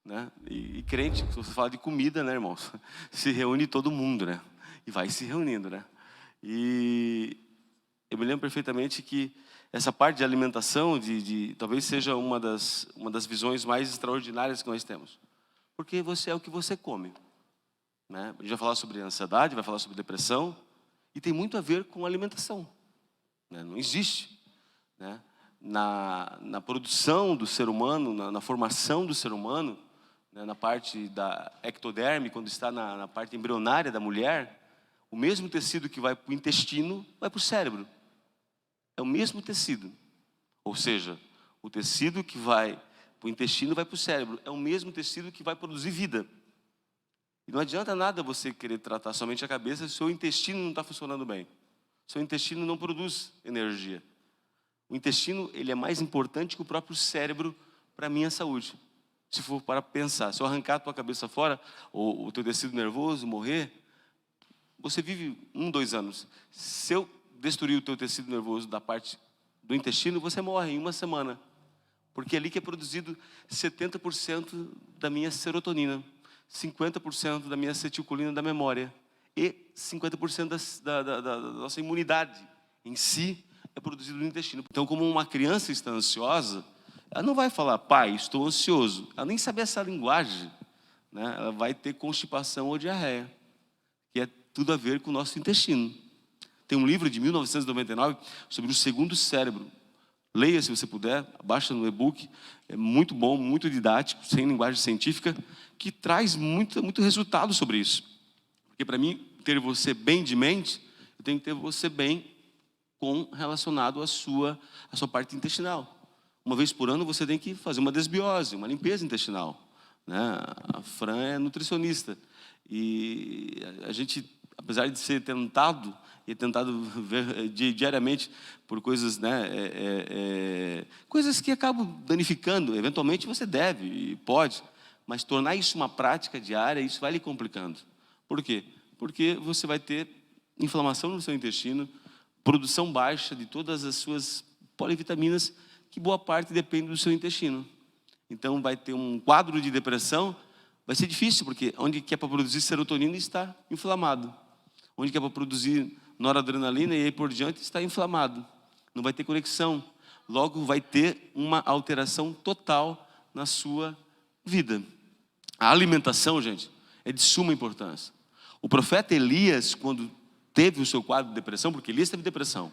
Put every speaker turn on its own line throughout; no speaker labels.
né? E crente, se você fala de comida, né, irmãos? Se reúne todo mundo, né? E vai se reunindo, né? E eu me lembro perfeitamente que essa parte de alimentação, talvez seja uma das visões mais extraordinárias que nós temos. Porque você é o que você come, né? A gente vai falar sobre ansiedade, vai falar sobre depressão, e tem muito a ver com alimentação, né? Não existe, né? Na produção do ser humano, na formação do ser humano, né, na parte da ectoderme, quando está na parte embrionária da mulher, o mesmo tecido que vai para o intestino, vai para o cérebro. É o mesmo tecido. Ou seja, o tecido que vai para o intestino vai para o cérebro. É o mesmo tecido que vai produzir vida. E não adianta nada você querer tratar somente a cabeça se o seu intestino não está funcionando bem. Seu intestino não produz energia. O intestino, ele é mais importante que o próprio cérebro para a minha saúde. Se for para pensar, se eu arrancar a tua cabeça fora, ou o teu tecido nervoso morrer, você vive 1, 2 anos. Se eu destruir o teu tecido nervoso da parte do intestino, você morre em 1 semana. Porque é ali que é produzido 70% da minha serotonina, 50% da minha acetilcolina da memória e 50% da nossa imunidade em si é produzido no intestino. Então, como uma criança está ansiosa, ela não vai falar, pai, estou ansioso. Ela nem sabe essa linguagem, né? Ela vai ter constipação ou diarreia, que é tudo a ver com o nosso intestino. Tem um livro de 1999 sobre o segundo cérebro. Leia se você puder, baixa no e-book. É muito bom, muito didático, sem linguagem científica, que traz muito resultado sobre isso. Porque para mim, ter você bem de mente, eu tenho que ter você bem relacionado à sua parte intestinal. Uma vez por ano você tem que fazer uma desbiose, uma limpeza intestinal, né? A Fran é nutricionista. E a gente, apesar de ser tentado ver diariamente por coisas, né, coisas que acabam danificando, eventualmente você deve e pode, mas tornar isso uma prática diária, isso vai lhe complicando. Por quê? Porque você vai ter inflamação no seu intestino, produção baixa de todas as suas polivitaminas, que boa parte depende do seu intestino. Então vai ter um quadro de depressão, vai ser difícil, porque onde que é para produzir serotonina está inflamado. Onde que é para produzir noradrenalina e aí por diante está inflamado. Não vai ter conexão. Logo vai ter uma alteração total na sua vida. A alimentação, gente, é de suma importância. O profeta Elias, quando teve o seu quadro de depressão, porque Elias teve depressão.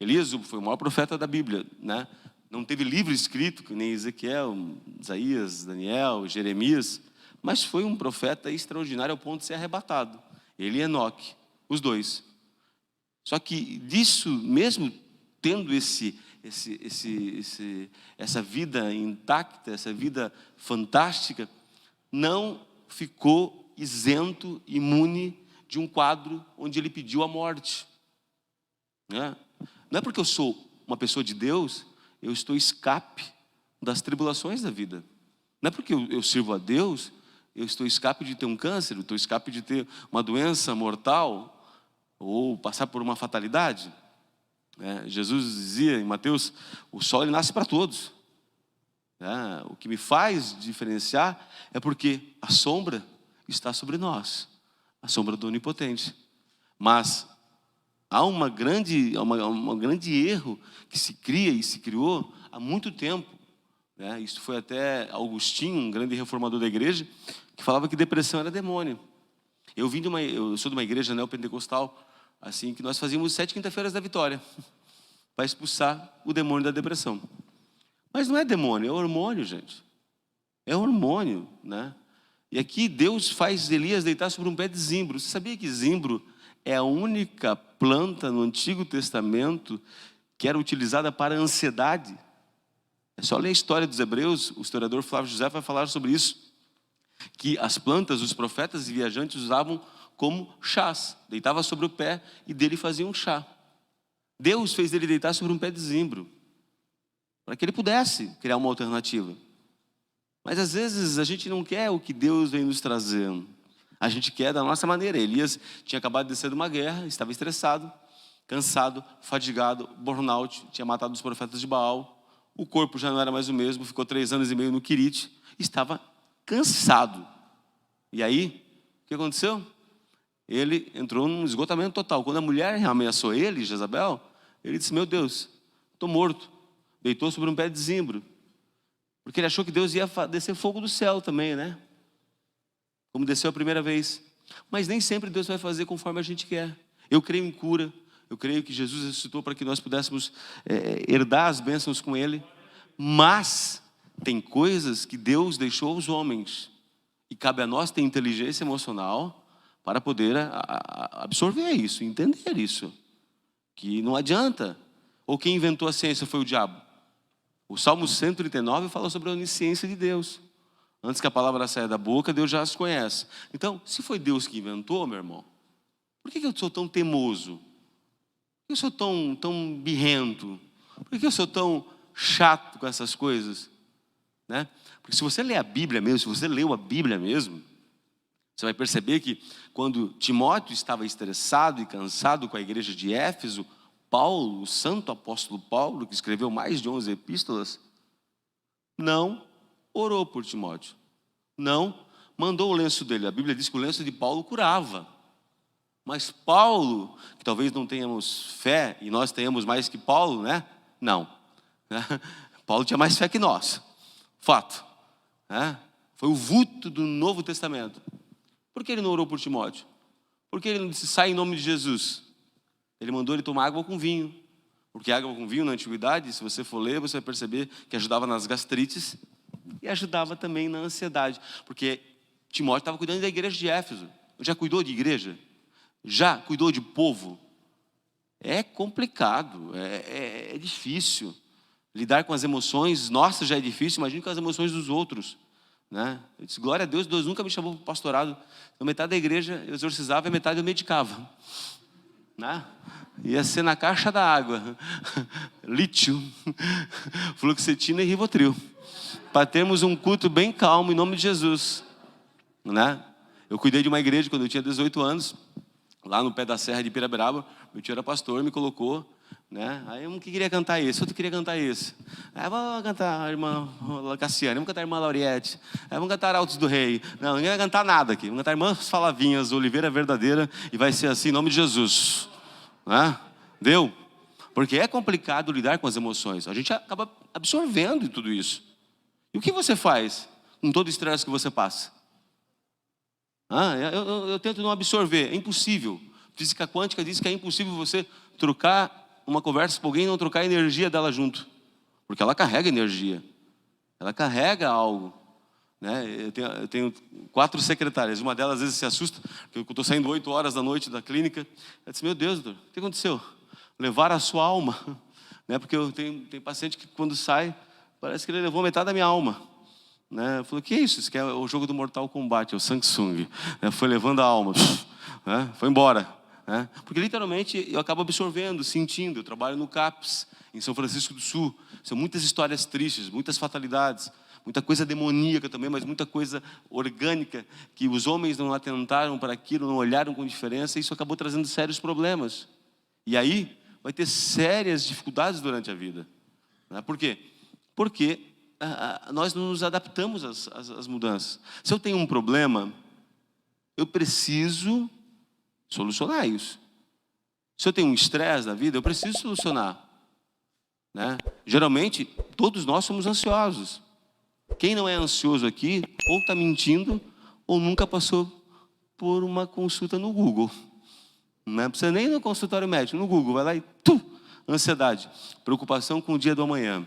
Elias foi o maior profeta da Bíblia, né? Não teve livro escrito, que nem Ezequiel, Isaías, Daniel, Jeremias, mas foi um profeta extraordinário ao ponto de ser arrebatado. Ele e Enoque, os dois. Só que disso, mesmo tendo essa vida intacta, essa vida fantástica, não ficou isento, imune de um quadro onde ele pediu a morte. Né? Não é porque eu sou uma pessoa de Deus, eu estou escape das tribulações da vida. Não é porque eu sirvo a Deus, eu estou escape de ter um câncer, eu estou escape de ter uma doença mortal ou passar por uma fatalidade. Jesus dizia em Mateus, o sol ele nasce para todos. O que me faz diferenciar é porque a sombra está sobre nós, a sombra do Onipotente. Mas há um grande erro que se cria e se criou há muito tempo. Isso foi até Agostinho, um grande reformador da igreja, que falava que depressão era demônio. Eu sou de uma igreja neopentecostal, assim, que nós fazíamos 7 quinta-feiras da vitória, para expulsar o demônio da depressão. Mas não é demônio, é hormônio, gente. É hormônio, né? E aqui Deus faz Elias deitar sobre um pé de zimbro. Você sabia que zimbro é a única planta no Antigo Testamento que era utilizada para a ansiedade? É só ler a história dos Hebreus, o historiador Flávio José vai falar sobre isso, que as plantas, os profetas e viajantes usavam como chás. Deitava sobre o pé e dele fazia um chá. Deus fez ele deitar sobre um pé de zimbro, para que ele pudesse criar uma alternativa. Mas às vezes a gente não quer o que Deus vem nos trazendo. A gente quer da nossa maneira. Elias tinha acabado de descer de uma guerra, estava estressado, cansado, fadigado, burnout, tinha matado os profetas de Baal. o corpo já não era mais o mesmo, ficou 3 anos e meio no Quirite, estava cansado. E aí, o que aconteceu? Ele entrou num esgotamento total. Quando a mulher ameaçou ele, Jezabel, ele disse, meu Deus, estou morto. Deitou sobre um pé de zimbro. Porque ele achou que Deus ia descer fogo do céu também, né? Como desceu a primeira vez. Mas nem sempre Deus vai fazer conforme a gente quer. Eu creio em cura. Eu creio que Jesus ressuscitou para que nós pudéssemos herdar as bênçãos com Ele. Mas tem coisas que Deus deixou aos homens. E cabe a nós ter inteligência emocional para poder absorver isso, entender isso. Que não adianta. Ou quem inventou a ciência foi o diabo. O Salmo 139 fala sobre a onisciência de Deus. Antes que a palavra saia da boca, Deus já as conhece. Então, se foi Deus que inventou, meu irmão, por que eu sou tão teimoso? Por que eu sou tão birrento? Por que eu sou tão chato com essas coisas? Né? Porque se você ler a Bíblia mesmo, se você leu a Bíblia mesmo, você vai perceber que quando Timóteo estava estressado e cansado com a igreja de Éfeso, Paulo, o santo apóstolo Paulo, que escreveu mais de 11 epístolas, não orou por Timóteo. Não mandou o lenço dele. A Bíblia diz que o lenço de Paulo curava. Mas Paulo, que talvez não tenhamos fé, e nós tenhamos mais que Paulo, né? Não. Paulo tinha mais fé que nós. Fato. Foi o vulto do Novo Testamento. Por que ele não orou por Timóteo? Por que ele não disse, sai em nome de Jesus? Ele mandou ele tomar água com vinho. Porque água com vinho na antiguidade, se você for ler, você vai perceber que ajudava nas gastrites e ajudava também na ansiedade. Porque Timóteo estava cuidando da igreja de Éfeso. Já cuidou de igreja? Já cuidou de povo? É complicado, é difícil. Lidar com as emoções, nossa, já é difícil, imagine com as emoções dos outros. Né? Eu disse, glória a Deus, Deus nunca me chamou para o pastorado. Então, metade da igreja eu exorcizava e metade eu medicava. Né? Ia ser na caixa da água. Lítio, fluoxetina e Rivotril. Para termos um culto bem calmo em nome de Jesus. Né? Eu cuidei de uma igreja quando eu tinha 18 anos. Lá no pé da serra de Piraberaba. Meu tio era pastor, me colocou. Né? Aí um que queria cantar esse, outro queria cantar esse. Aí vamos cantar a irmã Cassiane, vamos cantar a irmã Lauriette, aí vamos cantar Altos do Rei. Não, ninguém vai cantar nada aqui. Vamos cantar Irmãs Falavinhas, Oliveira Verdadeira, e vai ser assim em nome de Jesus. Né? Deu? Porque é complicado lidar com as emoções. A gente acaba absorvendo tudo isso. E o que você faz com todo o estresse que você passa? Eu tento não absorver, é impossível. Física quântica diz que é impossível você trocar uma conversa com alguém e não trocar a energia dela junto. Porque ela carrega energia. Ela carrega algo. Né? Eu tenho 4 secretárias. Uma delas às vezes se assusta, porque eu estou saindo 8 horas da noite da clínica. Ela disse, meu Deus, doutor, o que aconteceu? Levar a sua alma. Né? Porque eu tenho paciente que quando sai, parece que ele levou metade da minha alma. Né? Eu falei, que é isso? Isso que é o jogo do Mortal Kombat, é o Samsung. Foi levando a alma. Né? Foi embora. Porque literalmente eu acabo absorvendo, sentindo. Eu trabalho no CAPS, em São Francisco do Sul. São muitas histórias tristes, muitas fatalidades, muita coisa demoníaca também, mas muita coisa orgânica, que os homens não atentaram para aquilo, não olharam com diferença, e isso acabou trazendo sérios problemas. E aí vai ter sérias dificuldades durante a vida. Por quê? Porque nós não nos adaptamos às mudanças. Se eu tenho um problema, eu preciso solucionar isso. Se eu tenho um estresse na vida, eu preciso solucionar. Né? Geralmente, todos nós somos ansiosos. Quem não é ansioso aqui, ou está mentindo, ou nunca passou por uma consulta no Google. Não precisa nem no consultório médico, no Google, vai lá e ansiedade, preocupação com o dia do amanhã.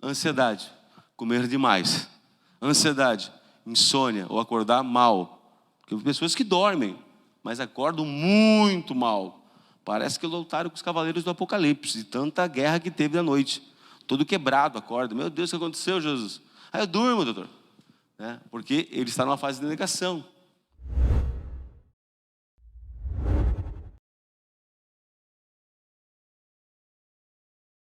Ansiedade, comer demais. Ansiedade, insônia, ou acordar mal. Porque tem pessoas que dormem, mas acordam muito mal. Parece que lutaram com os cavaleiros do Apocalipse, de tanta guerra que teve da noite. Todo quebrado acorda. Meu Deus, o que aconteceu, Jesus? Eu durmo, doutor. Porque ele está numa fase de negação.